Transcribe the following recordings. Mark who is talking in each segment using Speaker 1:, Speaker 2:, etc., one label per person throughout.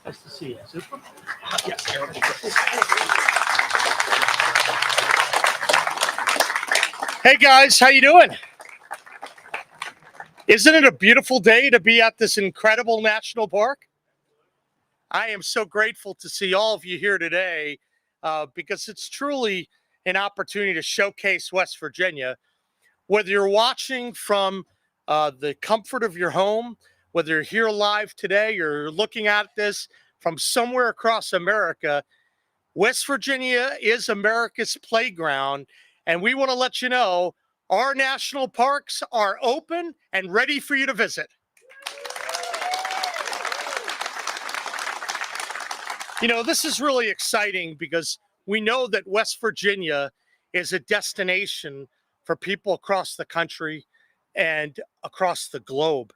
Speaker 1: Nice to see you. Super. Yes. Hey guys, how you doing? Isn't it a beautiful day to be at this incredible national park? I am so grateful to see all of you here today because it's truly an opportunity to showcase West Virginia. Whether you're watching from the comfort of your home, whether you're here live today or you're looking at this from somewhere across America, West Virginia is America's playground, and we want to let you know our national parks are open and ready for you to visit. You know, this is really exciting because we know that West Virginia is a destination for people across the country and across the globe.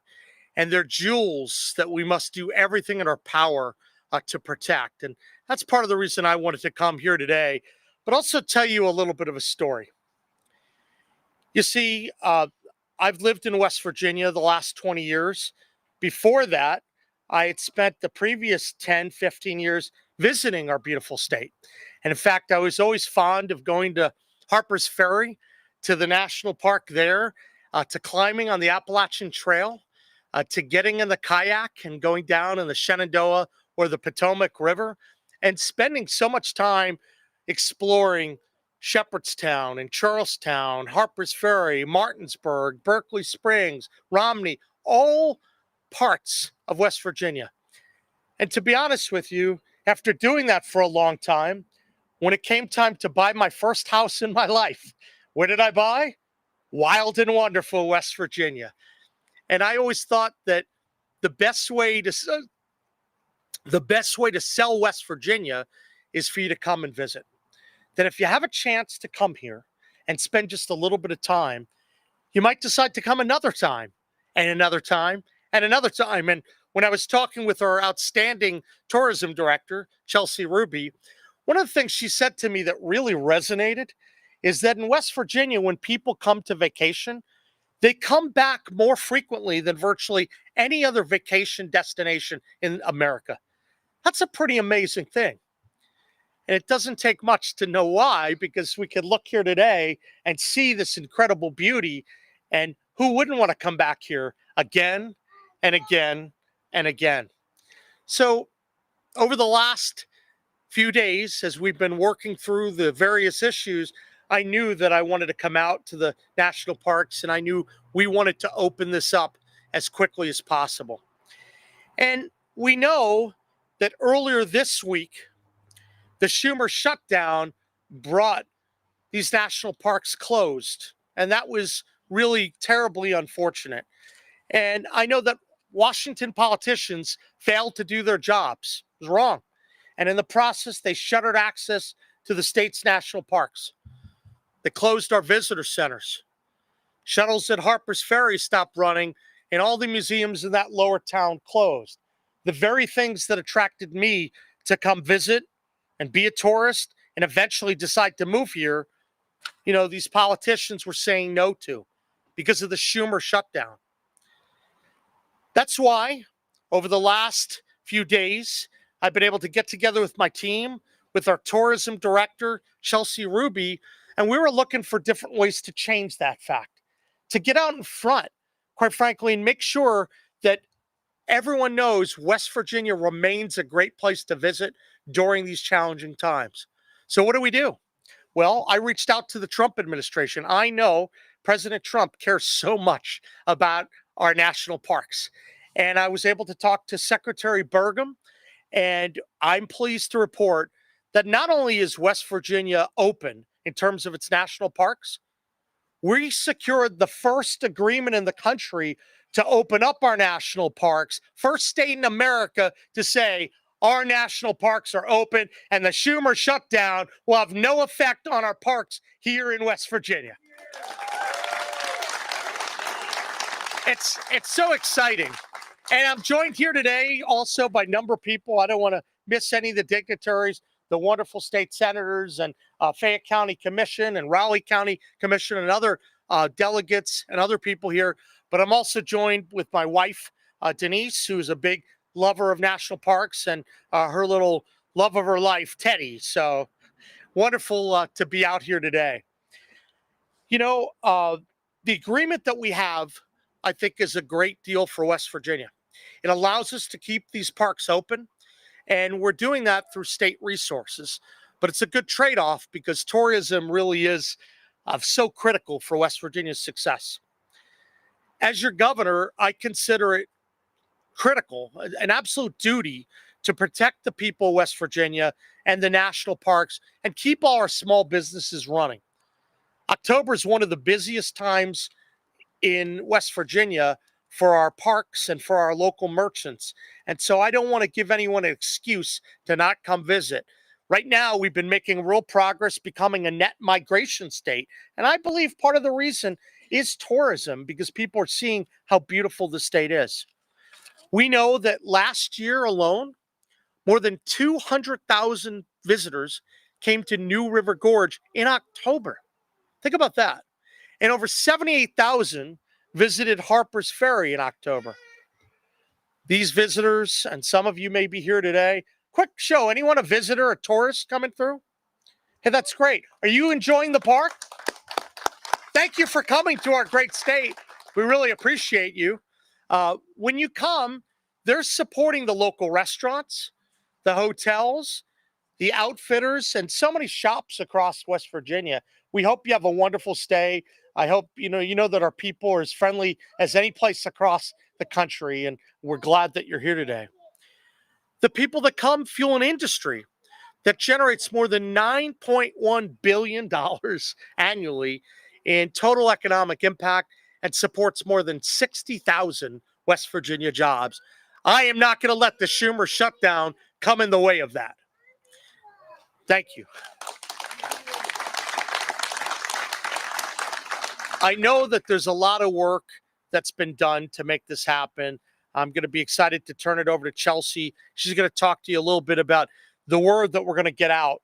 Speaker 1: And they're jewels that we must do everything in our power to protect. And that's part of the reason I wanted to come here today, but also tell you a little bit of a story. You see, I've lived in West Virginia the last 20 years. Before that, I had spent the previous 10, 15 years visiting our beautiful state. And in fact, I was always fond of going to Harper's Ferry, to the national park there, to climbing on the Appalachian Trail, to getting in the kayak and going down in the Shenandoah or the Potomac River, and spending so much time exploring Shepherdstown and Charlestown, Harper's Ferry, Martinsburg, Berkeley Springs, Romney, all parts of West Virginia. And to be honest with you, after doing that for a long time, when it came time to buy my first house in my life, where did I buy? Wild and wonderful West Virginia. And I always thought that the best way to sell West Virginia is for you to come and visit. That if you have a chance to come here and spend just a little bit of time, you might decide to come another time and another time and another time. And when I was talking with our outstanding tourism director, Chelsea Ruby, one of the things she said to me that really resonated is that in West Virginia, when people come to vacation, they come back more frequently than virtually any other vacation destination in America. That's a pretty amazing thing. And it doesn't take much to know why, because we could look here today and see this incredible beauty. And who wouldn't want to come back here again and again and again? So over the last few days, as we've been working through the various issues, I knew that I wanted to come out to the national parks, and I knew we wanted to open this up as quickly as possible. And we know that earlier this week, the Schumer shutdown brought these national parks closed, and that was really terribly unfortunate. And I know that Washington politicians failed to do their jobs. It was wrong. And in the process, they shuttered access to the state's national parks. They closed our visitor centers. Shuttles at Harper's Ferry stopped running, and all the museums in that lower town closed. The very things that attracted me to come visit and be a tourist and eventually decide to move here, you know, these politicians were saying no to because of the Schumer shutdown. That's why over the last few days, I've been able to get together with my team, with our tourism director, Chelsea Ruby, and we were looking for different ways to change that fact, to get out in front, quite frankly, and make sure that everyone knows West Virginia remains a great place to visit during these challenging times. So what do? Well, I reached out to the Trump administration. I know President Trump cares so much about our national parks. And I was able to talk to Secretary Burgum, and I'm pleased to report that not only is West Virginia open in terms of its national parks, we secured the first agreement in the country to open up our national parks, first state in America to say our national parks are open and the Schumer shutdown will have no effect on our parks here in West Virginia. It's so exciting. And I'm joined here today also by a number of people. I don't want to miss any of the dignitaries, the wonderful state senators and Fayette County Commission and Raleigh County Commission and other delegates and other people here. But I'm also joined with my wife, Denise, who's a big lover of national parks, and her little love of her life, Teddy. So wonderful to be out here today. The agreement that we have, I think, is a great deal for West Virginia. It allows us to keep these parks open, and we're doing that through state resources. But it's a good trade-off because tourism really is so critical for West Virginia's success. As your governor, I consider it critical, an absolute duty to protect the people of West Virginia and the national parks and keep all our small businesses running. October is one of the busiest times in West Virginia for our parks and for our local merchants. And so I don't want to give anyone an excuse to not come visit. Right now, we've been making real progress becoming a net migration state. And I believe part of the reason is tourism, because people are seeing how beautiful the state is. We know that last year alone, more than 200,000 visitors came to New River Gorge in October. Think about that. And over 78,000 visited Harper's Ferry in October. These visitors, and some of you may be here today, quick show, anyone a visitor, a tourist coming through? Hey, that's great. Are you enjoying the park? Thank you for coming to our great state. We really appreciate you. When you come, they're supporting the local restaurants, the hotels, the outfitters, and so many shops across West Virginia. We hope you have a wonderful stay. I hope you know that our people are as friendly as any place across the country, and we're glad that you're here today. The people that come fuel an industry that generates more than $9.1 billion annually in total economic impact and supports more than 60,000 West Virginia jobs. I am not going to let the Schumer shutdown come in the way of that. Thank you. I know that there's a lot of work that's been done to make this happen. I'm going to be excited to turn it over to Chelsea. She's going to talk to you a little bit about the word that we're going to get out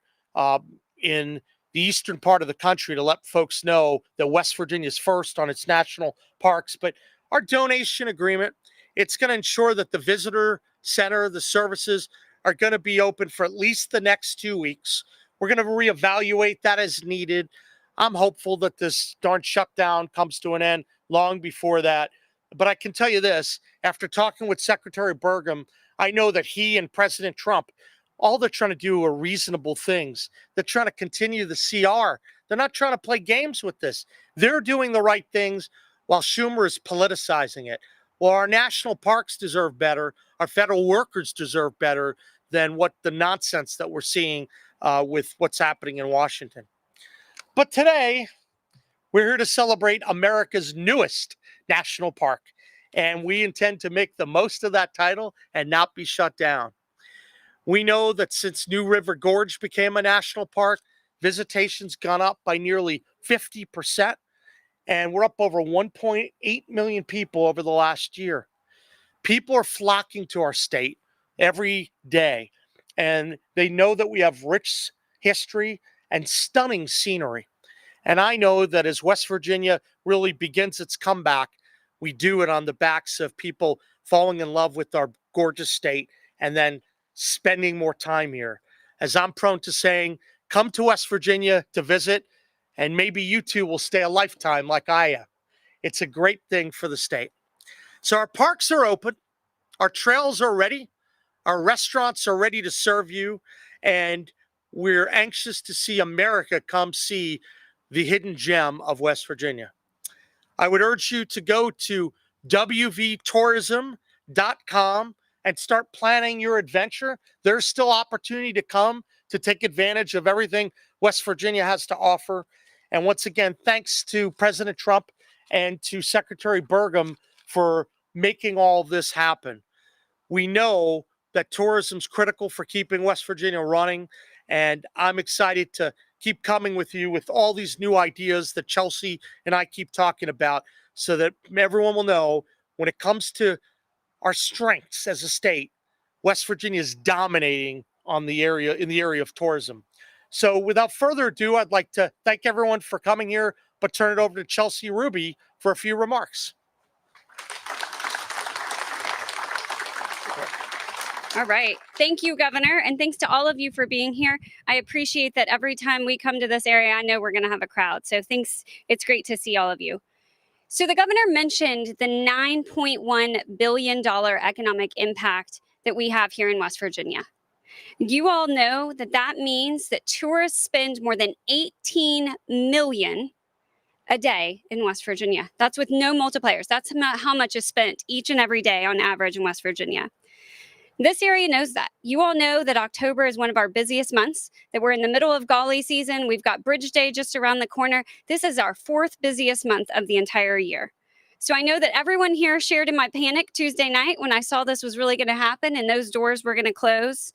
Speaker 1: in the eastern part of the country to let folks know that West Virginia is first on its national parks. But our donation agreement, it's going to ensure that the visitor center, the services are going to be open for at least the next 2 weeks. We're going to reevaluate that as needed. I'm hopeful that this darn shutdown comes to an end long before that. But I can tell you this, after talking with Secretary Burgum, I know that he and President Trump, all they're trying to do are reasonable things. They're trying to continue the CR. They're not trying to play games with this. They're doing the right things while Schumer is politicizing it. Well, our national parks deserve better. Our federal workers deserve better than what the nonsense that we're seeing with what's happening in Washington. But today, we're here to celebrate America's newest national park, and we intend to make the most of that title and not be shut down. We know that since New River Gorge became a national park, visitation's gone up by nearly 50%, and we're up over 1.8 million people over the last year. People are flocking to our state every day, and they know that we have rich history and stunning scenery. And I know that as West Virginia really begins its comeback, we do it on the backs of people falling in love with our gorgeous state and then spending more time here. As I'm prone to saying, come to West Virginia to visit, and maybe you too will stay a lifetime like I am. It's a great thing for the state. So our parks are open, our trails are ready, our restaurants are ready to serve you, and we're anxious to see America come see the hidden gem of West Virginia. I would urge you to go to wvtourism.com and start planning your adventure. There's still opportunity to come to take advantage of everything West Virginia has to offer. And once again, thanks to President Trump and to Secretary Burgum for making all this happen. We know that tourism is critical for keeping West Virginia running, and I'm excited to keep coming with you with all these new ideas that Chelsea and I keep talking about so that everyone will know when it comes to our strengths as a state, West Virginia is dominating in the area of tourism. So without further ado, I'd like to thank everyone for coming here, but turn it over to Chelsea Ruby for a few remarks.
Speaker 2: All right. Thank you, Governor. And thanks to all of you for being here. I appreciate that every time we come to this area, I know we're going to have a crowd. So thanks. It's great to see all of you. So the governor mentioned the $9.1 billion economic impact that we have here in West Virginia. You all know that that means that tourists spend more than 18 million a day in West Virginia. That's with no multipliers. That's how much is spent each and every day on average in West Virginia. This area knows that. You all know that October is one of our busiest months, that we're in the middle of Golly season. We've got Bridge Day just around the corner. This is our 4th busiest month of the entire year. So I know that everyone here shared in my panic Tuesday night when I saw this was really going to happen and those doors were going to close.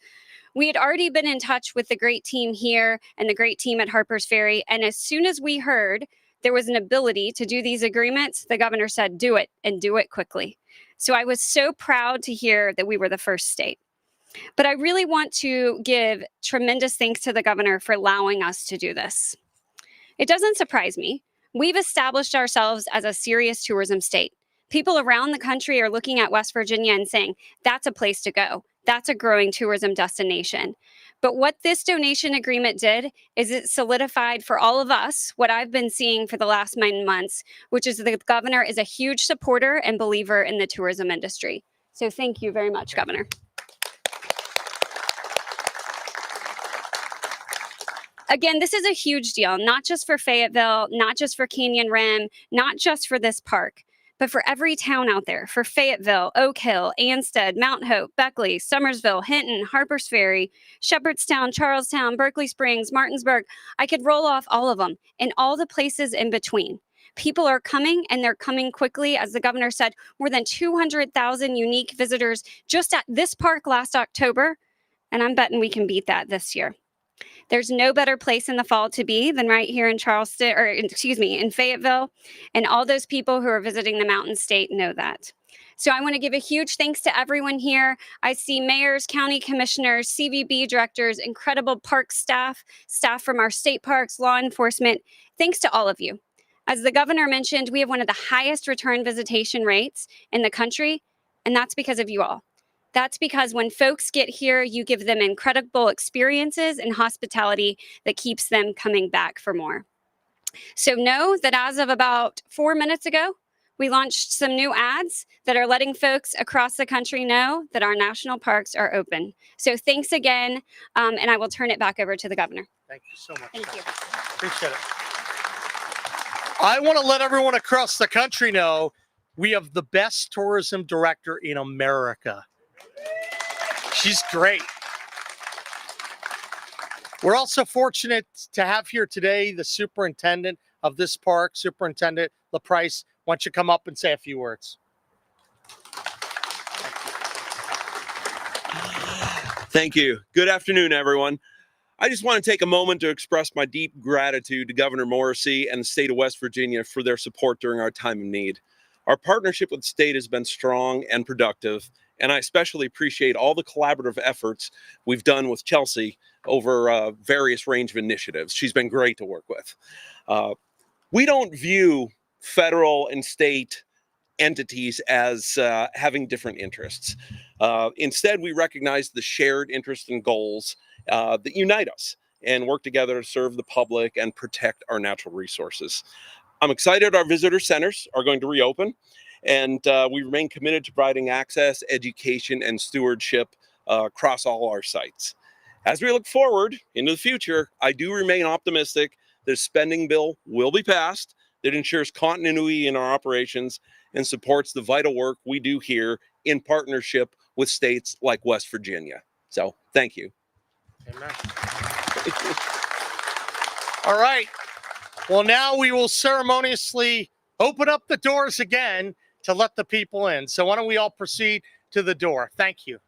Speaker 2: We had already been in touch with the great team here and the great team at Harper's Ferry. And as soon as we heard there was an ability to do these agreements, the governor said, do it and do it quickly. So I was so proud to hear that we were the first state. But I really want to give tremendous thanks to the governor for allowing us to do this. It doesn't surprise me. We've established ourselves as a serious tourism state. People around the country are looking at West Virginia and saying, that's a place to go. That's a growing tourism destination. But what this donation agreement did is it solidified for all of us what I've been seeing for the last 9 months, which is the governor is a huge supporter and believer in the tourism industry. So thank you very much, Governor. Again, this is a huge deal, not just for Fayetteville, not just for Canyon Rim, not just for this park, but for every town out there, for Fayetteville, Oak Hill, Ansted, Mount Hope, Beckley, Summersville, Hinton, Harpers Ferry, Shepherdstown, Charlestown, Berkeley Springs, Martinsburg. I could roll off all of them and all the places in between. People are coming and they're coming quickly. As the governor said, more than 200,000 unique visitors just at this park last October. And I'm betting we can beat that this year. There's no better place in the fall to be than right here in Charleston, or in Fayetteville. And all those people who are visiting the Mountain State know that. So I want to give a huge thanks to everyone here. I see mayors, county commissioners, CVB directors, incredible park staff from our state parks, law enforcement. Thanks to all of you. As the governor mentioned, we have one of the highest return visitation rates in the country, and that's because of you all. That's because when folks get here, you give them incredible experiences and hospitality that keeps them coming back for more. So know that as of about 4 minutes ago, we launched some new ads that are letting folks across the country know that our national parks are open. So thanks again, and I will turn it back over to the governor.
Speaker 1: Thank you so much.
Speaker 2: Thank you.
Speaker 1: Appreciate it. I want to let everyone across the country know we have the best tourism director in America. She's great. We're also fortunate to have here today the superintendent of this park, Superintendent LaPrice. Why don't you come up and say a few words?
Speaker 3: Thank you. Good afternoon, everyone. I just want to take a moment to express my deep gratitude to Governor Morrisey and the state of West Virginia for their support during our time of need. Our partnership with the state has been strong and productive, and I especially appreciate all the collaborative efforts we've done with Chelsea over various range of initiatives. She's been great to work with. We don't view federal and state entities as having different interests. Instead, we recognize the shared interests and goals that unite us and work together to serve the public and protect our natural resources. I'm excited our visitor centers are going to reopen, and we remain committed to providing access, education, and stewardship across all our sites. As we look forward into the future, I do remain optimistic that a spending bill will be passed that ensures continuity in our operations and supports the vital work we do here in partnership with states like West Virginia. So, thank you.
Speaker 1: Amen. All right. Well, now we will ceremoniously open up the doors again to let the people in. So why don't we all proceed to the door? Thank you.